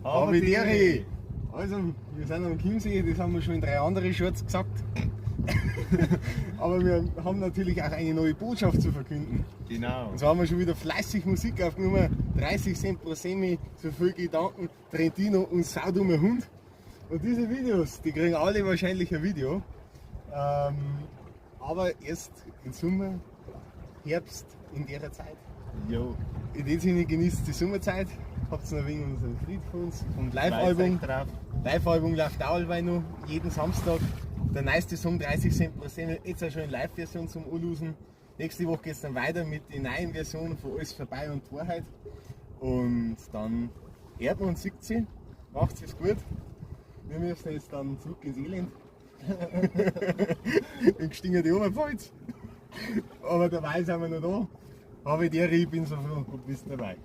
Habe die. Also, wir sind am Chiemsee, das haben wir schon in 3 andere Shorts gesagt. Aber wir haben natürlich auch eine neue Botschaft zu verkünden. Genau. Und zwar haben wir schon wieder fleißig Musik aufgenommen. 30 Cent pro Semi, so viel Gedanken, Trentino und saudummer Hund. Und diese Videos, die kriegen alle wahrscheinlich ein Video. Aber erst im Sommer, Herbst, in der Zeit. Jo. In dem Sinne genießt die Sommerzeit. Habt ihr noch wegen unserem Fried von uns, vom Live-Album. Live-Album läuft auch allweil noch, jeden Samstag. Der neueste Song 30 Cent pro Semi, jetzt auch schon in Live-Version zum Anlosen. Nächste Woche geht es dann weiter mit den neuen Versionen von Alles vorbei und die Wahrheit. Und dann hört man und sieht sie, macht es gut. Wir müssen jetzt dann zurück ins Elend. Dann gestiegen die Oberpfalz. Aber dabei sind wir noch da. Habe ich dir, ich bin so froh, du bist dabei.